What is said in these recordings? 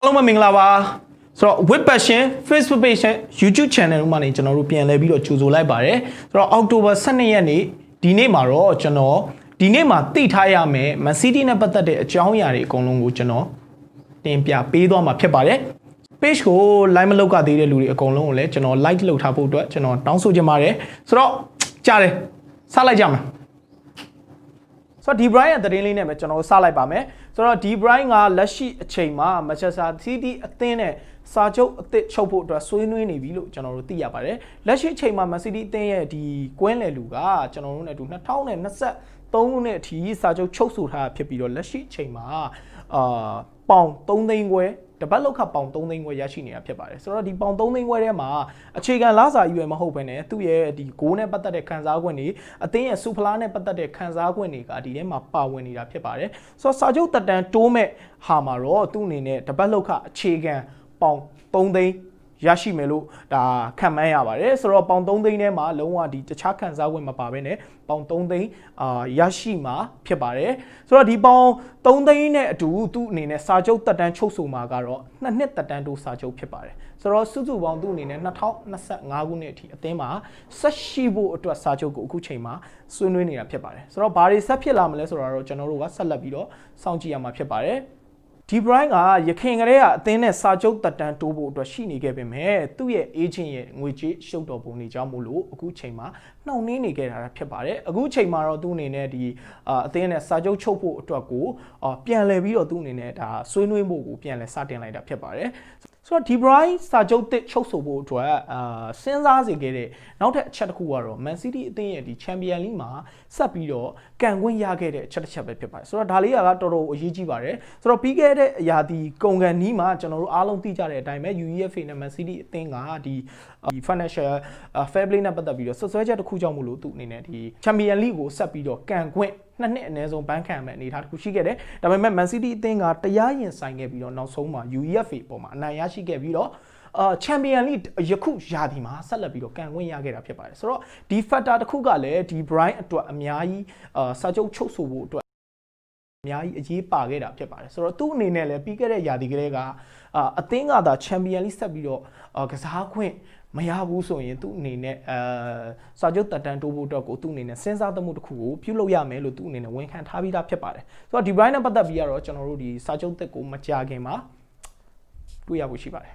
လုံးမင်္ဂလာပါဆိုတော့ With Passion Facebook page နဲ့ YouTube channel မှာနေကျွန်တော်တို့ပြန်လည်ပြီးတော့ကြိုဆိုလိုက်ပါတယ်ဆိုတော့ October 12 ရက်နေ့ဒီနေ့မှာတော့ကျွန်တော်ဒီနေ့မှာသိထားရမယ် Man City နဲ့ပတ်သက်တဲ့အကြောင်းအရာတွေအကုန်လုံးကိုကျွန်တော်တင်ပြပေးသွားမှာဖြစ်ပါတယ် page ကို like မလုပ်ကသေးတဲ့လူတွေအကုန်လုံးကိုလည်းကျွန်တော် like လုပ်ထားဖို့အတွက်ကျွန်တော်တောင်းဆိုချင်ပါတယ်ဆိုတော့ကြားတယ်စလိုက်ကြမယ်ဆိုတော့ဒီ Brian ရဲ့သတင်းလေးနဲ့ပဲကျွန်တော်စလိုက်ပါမယ်ဆိုတော့ဒီ Brian ကလက်ရှိအချိန်မှာ Manchester City အသင်းနဲ့စာချုပ်အသစ်ချုပ်ဖို့အတွက်ဆွေးနွေးနေပြီလို့ကျွန်တော်တို့သိရပါတယ်လက်ရှိအချိန်မှာ Man City အသင်းရဲ့ဒီကွင်းလယ်လူကကျွန်တော်တို့နဲ့အတူ2023ခုနှစ်အထိစာချုပ်ချုပ်ဆိုထားဖြစ်ပြီးတော့လက်ရှိအချိန်မှာပေါင်3သိန်းခွဲတပတ်လောက်ခပေါင်3သိန်းခွဲရရှိနေတာဖြစ်ပါတယ်ဆိုတော့ဒီပေါင်3သိန်းခွဲထဲမှာအခြေခံလစာရွယ်မဟုတ်ဘဲနဲ့သူ့ရဲ့ဒီဂိုးနဲ့ပတ်သက်တဲ့ခံစား권တွေအသင်းရဲ့စူဖလားနဲ့ပတ်သက်တဲ့ခံစား권တွေကဒီထဲမှာပါဝင်နေတာဖြစ်ပါတယ်ဆိုတော့စာချုပ်တက်တန်းတိုးမဲ့ဟာမှာတော့သူ့အနေနဲ့တပတ်လောက်ခအခြေခံပေါင်3သိန်းရရှိမယ်လို့ဒါခံမှန်းရပါတယ်ဆိုတော့ပေါင်3သိန်းထဲမှာလုံးဝဒီတခြားခံစား권မပါဘဲနဲ့ပေါင်3သိန်းရရှိမှာဖြစ်ပါတယ်ဆိုတော့ဒီပေါင်3သိန်းနဲ့အတူသူ့အနေနဲ့စာချုပ်တက်တန်းချုပ်ဆိုမှာကတော့2နှစ်တက်တန်းတိုးစာချုပ်ဖြစ်ပါတယ်ဆိုတော့စုစုပေါင်းသူ့အနေနဲ့2025ခုနှစ်အထိအသင်းမှာဆက်ရှိဖို့အတွက်စာချုပ်ကိုအခုချိန်မှာဆွေးနွေးနေတာဖြစ်ပါတယ်ဆိုတော့ဘာတွေဆက်ဖြစ်လာမလဲဆိုတာတော့ကျွန်တော်တို့ကဆက်လက်ပြီးတော့စောင့်ကြည့်ရမှာဖြစ်ပါတယ်ဒီ Brian ကရခိုင်ကလေးကအသင်းနဲ့စာချုပ်တက်တန်းတိုးဖို့အတွက်ရှိနေခဲ့ပေမဲ့သူ့ရဲ့ agent ရဲ့ငွေကြေးရှုပ်တော်ပုံတွေကြောင့်မို့လို့အခုချိန်မှာနှောင့်နှေးနေခဲ့တာဖြစ်ပါတယ်အခုချိန်မှာတော့သူ့အနေနဲ့ဒီအသင်းနဲ့စာချုပ်ချုပ်ဖို့အတွက်ကိုပြန်လည်ပြီးတော့သူ့အနေနဲ့ဒါဆွေးနွေးဖို့ကိုပြန်လည်စတင်လိုက်တာဖြစ်ပါတယ်ဆိုတော့ဒီ Brian စာချုပ်တစ်ချုပ်ဆိုဖို့အတွက်စဉ်းစားစေခဲ့တဲ့နောက်ထပ်အချက်တစ်ခုကတော့ Man City အသင်းရဲ့ဒီ Champions League မှာဆက်ပြီးတော့ကန်ခွင့်ရခဲ့တဲ့အချက်တစ်ချက်ပဲဖြစ်ပါတယ်ဆိုတော့ဒါလေးကတော်တော်အရေးကြီးပါတယ်ဆိုတော့ပြီးခဲ့တဲ့အရာဒီကုန်ကန်နီးမှာကျွန်တော်တို့အားလုံးသိကြတဲ့အတိုင်းပဲ UEFA နဲ့ Man City အသင်းကဒီ financial fair play နဲ့ပတ်သက်ပြီးတော့ဆွဆွဲချက်တစ်ခုကြောင့်မို့လို့သူအနေနဲ့ဒီ Champions League ကိုဆက်ပြီးတော့ကန်ခွင့်2နှစ်အနည်းဆုံးဘန်းခံမဲ့အနေအထားတစ်ခုရှိခဲ့တယ်ဒါပေမဲ့ Man City အသင်းကတရားရင်ဆိုင်ခဲ့ပြီးတော့နောက်ဆုံးမှာ UEFA ပေါ်မှာအနိုင်ရရှိခဲ့ပြီးတော့Champions League ယခုရာသီမှာဆက်လက်ပြီးတော့ကန်ခွင့်ရခဲ့တာဖြစ်ပါတယ်ဆိုတော့ဒီ factor တစ်ခုကလည်းဒီ Brian အတွက်အများကြီးစာချုပ်ချုပ်ဆိုဖို့အတွက်အများကြီးအရေးပါခဲ့တာဖြစ်ပါတယ်ဆိုတော့သူ့အနေနဲ့လည်းပြီးခဲ့တဲ့ရာသီကလေးကအသင်းကသာ Champions League ဆက်ပြီးတော့ကစားခွင့်မရဘူးဆိုရင်သူ့အနေနဲ့စာချုပ်တက်တန်းတိုးဖို့အတွက်ကိုသူ့အနေနဲ့စဉ်းစားသမှုတစ်ခုကိုပြုလုပ်ရမယ်လို့သူ့အနေနဲ့ဝန်ခံထားပြီးသားဖြစ်ပါတယ်ဆိုတော့ဒီ Brian နဲ့ပတ်သက်ပြီးတော့ကျွန်တော်တို့ဒီစာချုပ်တက်ကိုမကြာခင်မှာတွေ့ရဖို့ရှိပါတယ်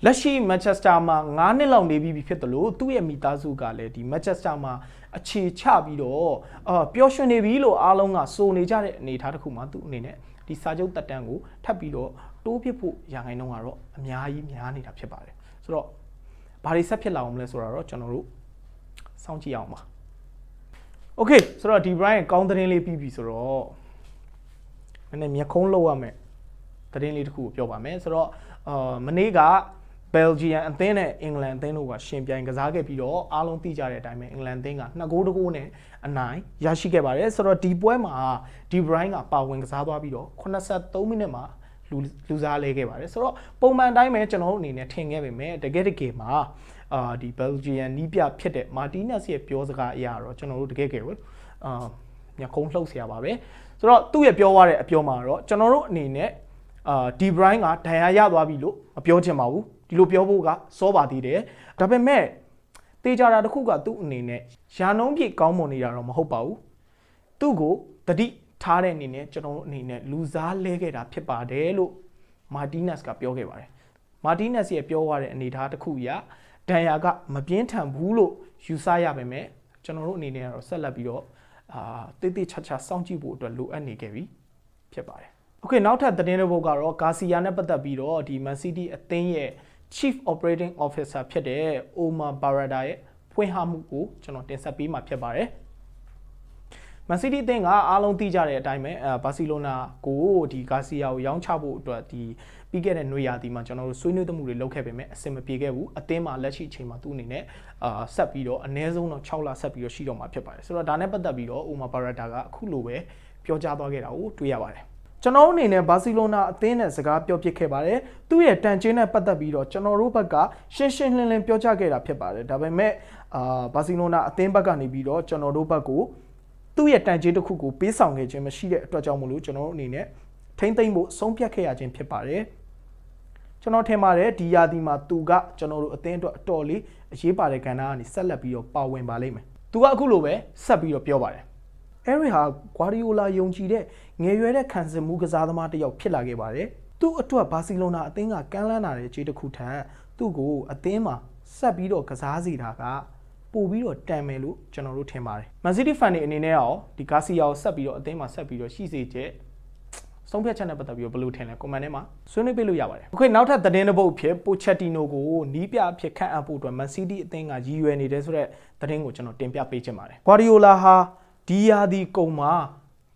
လက်ရှိ Manchester မှာ9နှစ်လောက်နေပြီးဖြစ်တယ်လို့သူ့ရဲ့မိသားစုကလည်းဒီ Manchester မှာအခြေချပြီးတော့ပျော်ရွှင်နေပြီလို့အားလုံးကစိုးနေကြတဲ့အနေအထားတစ်ခုမှာသူ့အနေနဲ့ဒီစာချုပ်တက်တန်းကိုထပ်ပြီးတော့တိုးပြဖို့ရာခိုင်နှုန်းကတော့အများကြီးများနေတာဖြစ်ပါတယ်ဆိုတော့ဘာတွေဆက်ဖြစ်လာအောင်မလဲဆိုတာတော့ကျွန်တော်တို့စောင့်ကြည့်အောင်ပါ Okay ဆိုတော့ဒီ Brian ကောင်းသတင်းလေးပြီးပြီဆိုတော့နည်းနည်းမျက်ခုံးလောက်ရမယ်သတင်းလေးတစ်ခုကိုပြောပါမယ်ဆိုတော့မနေ့က Belgium အသင်းနဲ့အင်္ဂလန်အသင်းတို့ကရှင်ပြိုင်ကစားခဲ့ပြီးတော့အားလုံးသိကြတဲ့အတိုင်းပဲအင်္ဂလန်အသင်းက2-2နဲ့အနိုင်ရရှိခဲ့ပါတယ်ဆိုတော့ဒီပွဲမှာဒီ Brian ကပါဝင်ကစားသွားပြီးတော့83မိနစ်မှာလူစားလဲခဲ့ပါတယ်ဆိုတော့ပုံမှန်တိုင်းပဲကျွန်တော်တို့အနေနဲ့ထင်ခဲ့ပေမဲ့တကယ်မှာဒီ Belgium နီးပြဖြစ်တဲ့ Martinez ရဲ့ပြောစကားအရာတော့ကျွန်တော်တို့တကယ်ညခုံးလှုပ်เสียပါပဲဆိုတော့သူ့ရဲ့ပြောသွားတဲ့အပြောမှာတော့ကျွန်တော်တို့အနေနဲ့ဒီ Brian ကဒဏ်ရာရသွားပြီလို့မပြောချင်ပါဘူးဒီလိုပြောဖို့ကစောပါသေးတယ်ဒါပေမဲ့တေချာတာတစ်ခုကသူ့အနေနဲ့ရာနှုန်းပြည့်ကောင်းမွန်နေတာတော့မဟုတ်ပါဘူးသူ့ကိုတတိထားတဲ့အနေနဲ့ကျွန်တော်တို့အနေနဲ့လူစားလဲခဲ့တာဖြစ်ပါတယ်လို့ Martinez ကပြောခဲ့ပါတယ် Martinez ရဲ့ပြောသွားတဲ့အနေအထားတစ်ခုအရဒဏ်ရာကမပြင်းထန်ဘူးလို့ယူဆရပါမယ်ကျွန်တော်တို့အနေနဲ့ကတော့ဆက်လက်ပြီးတော့တိတ်တိတ်ချာချာစောင့်ကြည့်ဖို့အတွက်လိုအပ်နေခဲ့ပြီဖြစ်ပါတယ် Okay နောက်ထပ်သတင်းတစ်ပုဒ်ကတော့ Garcia နဲ့ပတ်သက်ပြီးတော့ဒီ Man City အသင်းရဲ့ Chief Operating Officer ဖြစ်တဲ့ Omar Barada ရဲ့ဖွင့်ဟမှုကိုကျွန်တော်တင်ဆက်ပေးမှာဖြစ်ပါတယ်Man City အသင်းကအားလုံးသိကြတဲ့အတိုင်းပဲဘာစီလိုနာကိုဒီ Garcia ကိုရောင်းချဖို့အတွက်ဒီပြီးခဲ့တဲ့နွေရာသီမှာကျွန်တော်တို့ဆွေးနွေးမှုတွေလုပ်ခဲ့ပေမဲ့အဆင်မပြေခဲ့ဘူးအသင်းမှာလက်ရှိအချိန်မှာသူ့အနေနဲ့ဆက်ပြီးတော့အနည်းဆုံးတော့6လဆက်ပြီးတော့ရှိတော့မှာဖြစ်ပါတယ်ဆိုတော့ဒါနဲ့ပတ်သက်ပြီးတော့ Omar Barada ကအခုလိုပဲပြောကြားသွားခဲ့တာကိုတွေ့ရပါတယ်ကျွန်တော်အနေနဲ့ဘာစီလိုနာအသင်းနဲ့စကားပြောပြခဲ့ပါတယ်သူ့ရဲ့တန်ချင်းနဲ့ပတ်သက်ပြီးတော့ကျွန်တော်တို့ဘက်ကရှင်းရှင်းလင်းလင်းပြောကြားခဲ့တာဖြစ်ပါတယ်ဒါပေမဲ့ဘာစီလိုနာအသင်းဘက်ကနေပြီးတော့ကျွန်တော်တို့ဘက်ကိုသူ့ရဲ့တန်ချင်းတစ်ခုကိုပေးဆောင်ခဲ့ခြင်းမရှိတဲ့အတွက်ကြောင့်မို့လို့ကျွန်တော်တို့အနေနဲ့ထိမ့်သိမ့်ဖို့ဆုံးဖြတ်ခဲ့ရခြင်းဖြစ်ပါတယ် ကျွန်တော်ထင်ပါတယ်ဒီယာဒီမှာသူကကျွန်တော်တို့အသင်းအတွက်အတော်လေးအရေးပါတဲ့ကဏ္ဍကနေဆက်လက်ပြီးတော့ပါဝင်ပါလိမ့်မယ်သူကအခုလိုပဲဆက်ပြီးတော့ပြောပါတယ်အဲရီဟာဂွာဒီယိုလာယုံကြည်တဲ့ငယ်ရွယ်တဲ့ခံစစ်မှုကစားသမားတစ်ယောက်ဖြစ်လာခဲ့ပါတယ်သူ့အတွက်ဘာစီလိုနာအသင်းကကမ်းလှမ်းလာတဲ့ခြေတစ်ခုထက်သူ့ကိုအသင်းမှာဆက်ပြီးတော့ကစားစီတာကပို့ပြီးတော့တန်မယ်လို့ကျွန်တော်တို့ထင်ပါတယ်မန်စီးတီးဖန်တွေအနေနဲ့ရောဒီဂါစီယာကိုဆက်ပြီးတော့အသင်းမှာဆက်ပြီးတော့ရှိစေချက်ဆုံးဖြတ်ချက်နဲ့ပတ်သက်ပြီးတော့ဘယ်လိုထင်လဲကွန်မန့်ထဲမှာဆွေးနွေးပေးလို့ရပါတယ်အခုနောက်ထပ်သတင်းတစ်ပုဒ်ဖြစ်ပိုချက်တီနိုကိုနီးပြအဖြစ်ခန့်အပ်ဖို့အတွက်မန်စီးတီးအသင်းကရည်ရွယ်နေတဲ့ဆိုတဲ့သတင်းကိုကျွန်တော်တင်ပြပေးချင်ပါတယ်ဂွာဒီယိုလာဟာဒီယာဒီကုံမှာ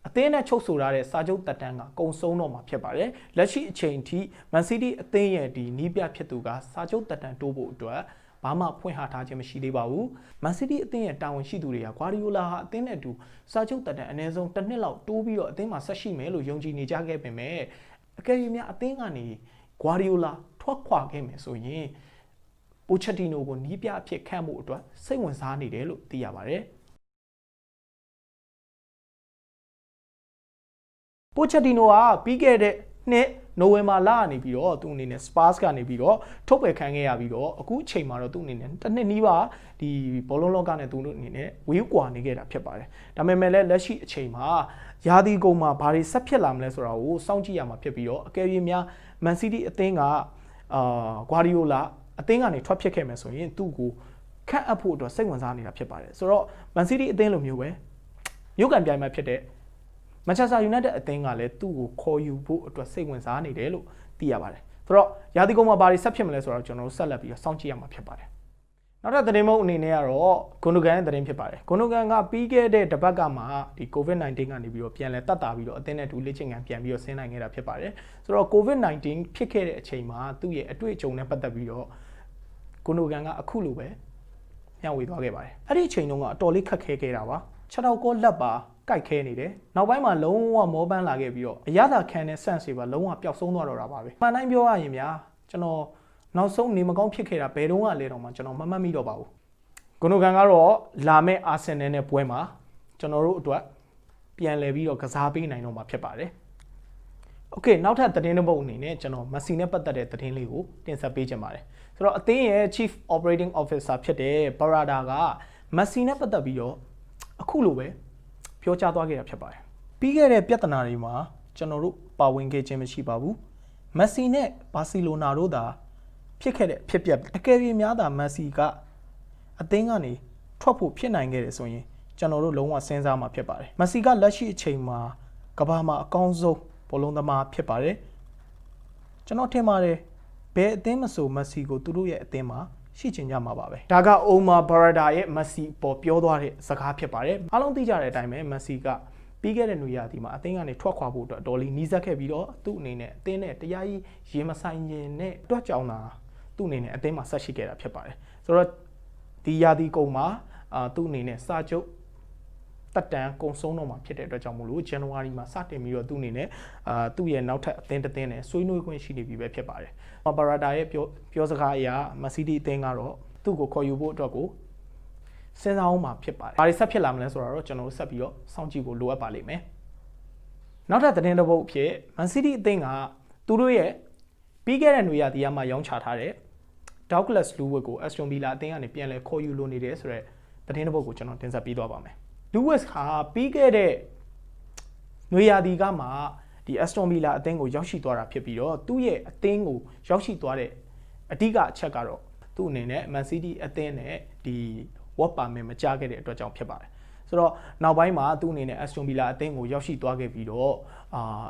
အသင်းနဲ့ချုပ်ဆိုထားတဲ့စာချုပ်တက်တန်းကကုံဆုံးတော့မှာဖြစ်ပါတယ်လက်ရှိအချိန်ထိမန်စီးတီးအသင်းရဲ့ဒီနီးပြဖြစ်သူကစာချုပ်တက်တန်းတိုးဖို့အတွက်ဘာမှဖွင့်ဟထားခြင်းမရှိသေးပါဘူးမန်စီးတီးအသင်းရဲ့တာဝန်ရှိသူတွေကဂွာဒီယိုလာဟာအသင်းနဲ့အတူစာချုပ်တက်တန်းအနည်းဆုံးတစ်နှစ်လောက်တိုးပြီးတော့အသင်းမှာဆက်ရှိမယ်လို့ယုံကြည်နေကြခဲ့ပေမဲ့အကယ်၍များအသင်းကနေဂွာဒီယိုလာထွက်ခွာခဲ့မယ်ဆိုရင်ပိုချက်တီနိုကိုနီးပြအဖြစ်ခန့်ဖို့အတွက်စိတ်ဝင်စားနေတယ်လို့သိရပါတယ်ပိုချက်တီနိုကပြီးခဲ့တဲ့နှစ်နိုဝင်ဘာလကနေပြီးတော့သူအနေနဲ့ Spurs ကနေပြီးတော့ထုတ်ပယ်ခံခဲ့ရပြီးတော့အခုအချိန်မှာတော့သူအနေနဲ့တစ်နှစ်နီးပါဒီဘောလုံးလောကနဲ့သူတို့အနေနဲ့ဝေးကွာနေခဲ့တာဖြစ်ပါတယ်ဒါပေမဲ့လည်းလက်ရှိအချိန်မှာယာဒီကုံမှာဘာတွေဆက်ဖြစ်လာမလဲဆိုတာကိုစောင့်ကြည့်ရမှာဖြစ်ပြီးတော့အကယ်၍များမန်စီးတီးအသင်းကဂွာဒီယိုလာအသင်းကနေထွက်ဖြစ်ခဲ့မယ်ဆိုရင်သူ့ကိုခန့်အပ်ဖို့အတွက်စိတ်ဝင်စားနေတာဖြစ်ပါတယ်ဆိုတော့မန်စီးတီးအသင်းလိုမျိုးပဲမြို့ကန်ပြိုင်မှာဖြစ်တဲ့မန်ချက်စတာယူနိုက်တက်အသင်းကလည်းသူ့ကိုခေါ်ယူဖို့အတွက်စိတ်ဝင်စားနေတယ်လို့သိရပါတယ်ဆိုတော့ယာဒီကုံမှာဘာတွေဆက်ဖြစ်မလဲဆိုတော့ကျွန်တော်တို့ဆက်လက်ပြီးတော့စောင့်ကြည့်ရမှာဖြစ်ပါတယ်နောက်ထပ်သတင်းမုံအနေနဲ့ကတော့ဂွန်ဒိုဂန်ရဲ့သတင်းဖြစ်ပါတယ်ဂွန်ဒိုဂန်ကပြီးခဲ့တဲ့တစ်ပတ်ကမှဒီ COVID-19 ကနေပြီးတော့ပြန်လဲတက်တာပြီးတော့အသင်းနဲ့တူလေ့ကျင့်ခန်းပြန်ပြီးတော့ဆင်းနိုင်ခဲ့တာဖြစ်ပါတယ်ဆိုတော့ COVID-19 ဖြစ်ခဲ့တဲ့အချိန်မှာသူ့ရဲ့အတွေ့အကြုံနဲ့ပတ်သက်ပြီးတော့ဂွန်ဒိုဂန်ကအခုလိုပဲမျှဝေသွားခဲ့ပါတယ်အဲ့ဒီအချိန်တုန်းကအတော်လေးခက်ခဲခဲ့တာပါ6တောက်ကောလက်ပါကြိုက်ခဲနေတယ်နောက်ပိုင်းမှာလုံးဝမောပန်းလာခဲ့ပြီးတော့အရသာခံတဲ့ sense တွေပါလုံးဝပျောက်ဆုံးသွားတော့တာပါပဲမှန်တိုင်းပြောရရင်များကျွန်တော်နောက်ဆုံးနေမကောင်းဖြစ်ခဲ့တာဘယ်တော့မှလဲတော့မှကျွန်တော်မမှတ်မိတော့ပါဘူးဂွန်ဒိုဂန်ကတော့လာမယ့်အာဆင်နယ်နဲ့ပွဲမှာကျွန်တော်တို့အတွက်ပြန်လည်ပြီးတော့ကစားပေးနိုင်တော့မှာဖြစ်ပါတယ်โอเคနောက်ထပ်သတင်းတစ်ပုဒ်အနေနဲ့ကျွန်တော်မက်ဆီနဲ့ပတ်သက်တဲ့သတင်းလေးကိုတင်ဆက်ပေးချင်ပါတယ်ဆိုတော့အသင်းရဲ့ Chief Operating Officer ဖြစ်တဲ့ပါရာဒါကမက်ဆီနဲ့ပတ်သက်ပြီးတော့အခုလိုပဲပြောကြားသွားခဲ့တာဖြစ်ပါတယ်ပြီးခဲ့တဲ့ပြဿနာတွေမှာကျွန်တော်တို့ပါဝင်ခဲ့ခြင်းမရှိပါဘူးမက်ဆီနဲ့ဘာစီလိုနာတို့သာဖြစ်ခဲ့တဲ့ဖြစ်ပျက်အကယ်၍များသာမက်ဆီကအသင်းကနေထွက်ဖို့ဖြစ်နိုင်ခဲ့တယ်ဆိုရင်ကျွန်တော်တို့လုံးဝစဉ်းစားမှာဖြစ်ပါတယ်မက်ဆီကလက်ရှိအချိန်မှာကမ္ဘာမှာအကောင်းဆုံးဘောလုံးသမားဖြစ်ပါတယ်ကျွန်တော်ထင်ပါတယ်ဘယ်အသင်းမဆိုမက်ဆီကိုသူတို့ရဲ့အသင်းမှာရှိချင်ကြမှာပါပဲဒါကအိုမာဘာရာဒါရဲ့မက်ဆီပေါ်ပြောသွားတဲ့စကားဖြစ်ပါတယ်အားလုံးသိကြတဲ့အတိုင်းပဲမက်ဆီကပြီးခဲ့တဲ့နွေရာသီမှာအသင်းကနေထွက်ခွာဖို့အတွက်တော်လီနီးစပ်ခဲ့ပြီးတော့သူ့အနေနဲ့အသင်းနဲ့တရားကြီးရေမဆိုင်ရင်နဲ့တွက်ကြောင်တာသူ့အနေနဲ့အသင်းမှာဆက်ရှိခဲ့တာဖြစ်ပါတယ်ဆိုတော့ဒီရာသီကုန်မှာသူ့အနေနဲ့စာချုပ်တက်တန်းကုံဆုံးတော့မှာဖြစ်တဲ့အတွက်ကြောင့်မို့လို့ဇန်နဝါရီမှာစတင်ပြီးတော့သူ့အနေနဲ့သူ့ရဲ့နောက်ထပ်အသင်းတစ်သင်းနဲ့ဆွေးနွေးခွင့်ရှိနေပြီပဲဖြစ်ပါတယ်ဘာရာဒါရဲ့ပြောစကားအရမက်ဆီတီအသင်းကတော့သူ့ကိုခေါ်ယူဖို့အတွက်ကိုစဉ်းစားအောင်မှာဖြစ်ပါတယ်။ဘာတွေဆက်ဖြစ်လာမလဲဆိုတာတော့ကျွန်တော်တို့ဆက်ပြီးတော့စောင့်ကြည့်ဖို့လိုအပ်ပါလိမ့်မယ်။နောက်ထပ်သတင်းတစ်ပုဒ်ဖြစ်မန်စီးတီးအသင်းကသူတို့ရဲ့ပြီးခဲ့တဲ့နွေရာသီမှာရောင်းချထားတဲ့ Douglas Luiz ကို Aston Villa အသင်းကနေပြန်လည်ခေါ်ယူလိုနေတယ်ဆိုတဲ့သတင်းတစ်ပုဒ်ကိုကျွန်တော်တင်ဆက်ပေးသွားပါမယ်။ Luiz ဟာပြီးခဲ့တဲ့နွေရာသီကမှဒီ Aston Villa အသင်းကိုရောက်ရှိသွားတာဖြစ်ပြီးတော့သူ့ရဲ့အသင်းကိုရောက်ရှိသွားတဲ့အဓိကအချက်ကတော့သူ့အနေနဲ့ Man City အသင်းနဲ့ဒီ work permit မကြားခဲ့တဲ့အတွက်ကြောင့်ဖြစ်ပါတယ်ဆိုတော့နောက်ပိုင်းမှာသူ့အနေနဲ့ Aston Villa အသင်းကိုရောက်ရှိသွားခဲ့ပြီးတော့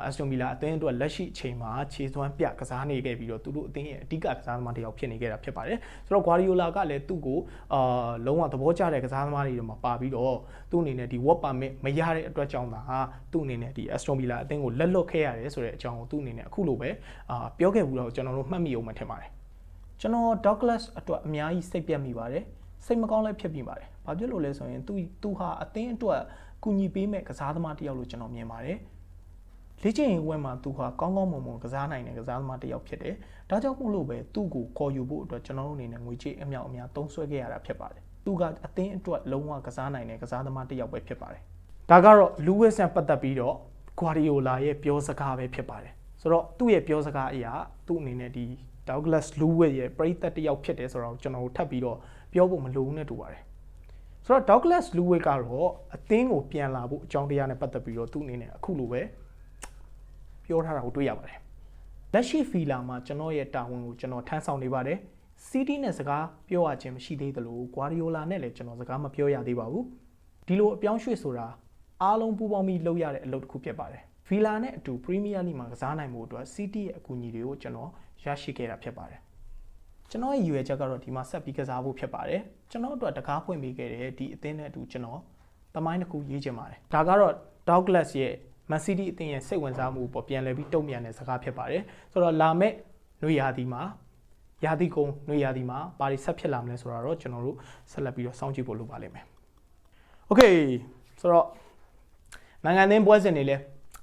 Aston Villa အသင်းအတွက်လက်ရှိအချိန်မှာခြေစွမ်းပြကစားနေခဲ့ပြီးတော့သူတို့အသင်းရဲ့အဓိကကစားသမားတစ်ယောက်ဖြစ်နေခဲ့တာဖြစ်ပါတယ်ဆိုတော့ Guardiola ကလည်းသူ့ကိုလုံးဝသဘောကျတဲ့ကစားသမားတွေမှာပါပြီးတော့သူ့အနေနဲ့ဒီ work permit မရတဲ့အတွက်ကြောင့်သာသူ့အနေနဲ့ဒီ Aston Villa အသင်းကိုလက်လွတ်ခဲ့ရတယ်ဆိုတဲ့အကြောင်းကိုသူ့အနေနဲ့အခုလိုပဲပြောခဲ့ဘူးတော့ကျွန်တော်တို့မှတ်မိအောင်မှထင်ပါတယ်ကျွန်တော် Douglas အတွက်အများကြီးစိတ်ပြတ်မိပါတယ်စိတ်မကောင်းလည်းဖြစ်ပြီးပါတယ်။ဘာဖြစ်လို့လဲဆိုရင်သူဟာအသင်းအတွက်ကူညီပေးမဲ့ကစားသမားတစ်ယောက်လို့ကျွန်တော်မြင်ပါတယ်။လေ့ကျင့်ရေးဝဲမှာသူဟာကောင်းကောင်းမွန်မွန်ကစားနိုင်တဲ့ကစားသမားတစ်ယောက်ဖြစ်တယ်။ဒါကြောင့်မို့လို့ပဲသူ့ကိုခေါ်ယူဖို့အတွက်ကျွန်တော်တို့အနေနဲ့ငွေကြေးအမြောက်အများသုံးစွဲခဲ့ရတာဖြစ်ပါတယ်။သူကအသင်းအတွက်လုံးဝကစားနိုင်တဲ့ကစားသမားတစ်ယောက်ပဲဖြစ်ပါတယ်။ဒါကတော့ Luiz နဲ့ပတ်သက်ပြီးတော့ Guardiola ရဲ့ပြောစကားပဲဖြစ်ပါတယ်။ ဆိုတော့သူ့ရဲ့ပြောစကားအရာသူ့အနေနဲ့ဒီ Douglas Lewis ရဲ့ပရိသတ်တစ်ယောက်ဖြစ်တယ်ဆိုတော့ကျွန်တော်တို့ထပ်ပြီးတော့ပြောဖို့မလိုဘူးနဲ့တူပါတယ်ဆိုတော့ Douglas Lewis ကတော့အသင်းကိုပြန်လာဖို့အကြောင်းတရားနဲ့ပတ်သက်ပြီးတော့သူ့အနေနဲ့အခုလိုပဲပြောထားတာကိုတွေ့ရပါတယ်လက်ရှိဖီလာမှာကျွန်တော်ရဲ့တာဝန်ကိုကျွန်တော်ထမ်းဆောင်နေပါတယ်စီးတီးနဲ့စကားပြောရခြင်းမရှိသေးသလိုဂွာဒီယိုလာနဲ့လည်းကျွန်တော်စကားမပြောရသေးပါဘူးဒီလိုအပြောင်းရွှေ့ဆိုတာအားလုံးပူးပေါင်းပြီးလုပ်ရတဲ့အလုပ်တစ်ခုဖြစ်ပါတယ်ဗီလာနဲ့အတူပရီးမီးယားလိမှာကစားနိုင်မှုအတွက်စီးတီးရဲ့အကူအညီတွေကိုကျွန်တော်ရရှိခဲ့တာဖြစ်ပါတယ်ကျွန်တော်ရဲ့ရည်ရွယ်ချက်ကတော့ဒီမှာဆက်ပြီးကစားဖို့ဖြစ်ပါတယ်ကျွန်တော်အတွက်တကားဖွင့်ပေးခဲ့တဲ့ဒီအသင်းနဲ့အတူကျွန်တော်သမိုင်းတစ်ခုရေးချင်ပါတယ်ဒါကတော့ Douglas ရဲ့ Man City အသင်းရဲ့စိတ်ဝင်စားမှုပေါ်ပြန်လည်ပြီးတုံ့ပြန်တဲ့စကားဖြစ်ပါတယ်ဆိုတော့လာမယ့်နွေရာသီမှာရာသီကုန်နွေရာသီမှာဘာတွေဆက်ဖြစ်လာမလဲဆိုတာတော့ကျွန်တော်တို့ဆက်လက်ပြီးတော့စောင့်ကြည့်ဖို့လိုပါလိမ့်မယ်โอเคဆိုတော့နိုင်ငံသင်းပွဲစဉ်တွေလည်း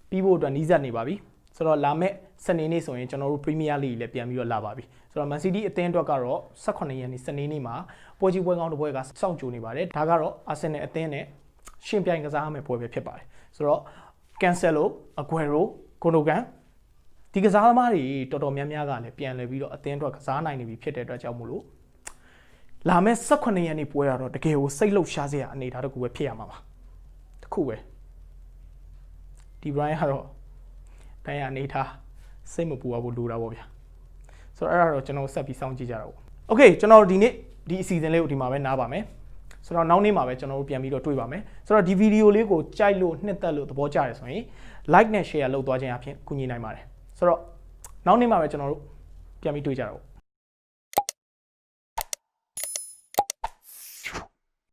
ပြီးဖို့အတွက်နှီးစပ်နေပါပြီဆိုတော့လာမယ့်စနေနေ့ဆိုရင်ကျွန်တော်တို့ Premier League လည်းပြန်ပြီးတော့လာပါပြီဆိုတော့ Man City အသင်းအတွက်ကတော့18ရက်နေ့စနေနေ့မှာပွဲကြီးပွဲကောင်းတစ်ပွဲကစောင့်ကြိုနေပါတယ်ဒါကတော့ Arsenal အသင်းနဲ့ရှင်ပြိုင်ကစားရမယ့်ပွဲပဲဖြစ်ပါတယ်ဆိုတော့ Cancelo, Aguero, Gundogan ဒီကစားသမားတွေတော်တော်များများကလည်းပြန်လည်ပြီးတော့အသင်းအတွက်ကစားနိုင်နေပြီဖြစ်တဲ့အတွက်ကြောင့်မို့လို့လာမယ့်18ရက်နေ့ပွဲရတော့တကယ်ကိုစိတ်လှုပ်ရှားစရာအနေအထားတစ်ခုပဲဖြစ်ရမှာပါတခုပဲဒီ Brian ကတော့တိုင်းရအနေထားစိတ်မပူအောင်လိုတာပေါ့ဗျာဆိုတော့အဲ့ဒါတော့ကျွန်တော်ဆက်ပြီးစောင့်ကြည့်ကြတာပေါ့โอเคကျွန်တော်ဒီနေ့ဒီအစီအစဉ်လေးကိုဒီမှာပဲနားပါမယ်ဆိုတော့နောက်နေ့မှာပဲကျွန်တော်တို့ပြန်ပြီးတော့တွေ့ပါမယ်ဆိုတော့ဒီဗီဒီယိုလေးကိုကြိုက်လို့နှစ်သက်လို့သဘောကျတယ်ဆိုရင် like နဲ့ share လုပ်သွားခြင်းအပြင်ကူညီနိုင်ပါတယ်ဆိုတော့နောက်နေ့မှာပဲကျွန်တော်တို့ပြန်ပြီးတွေ့ကြတာပေါ့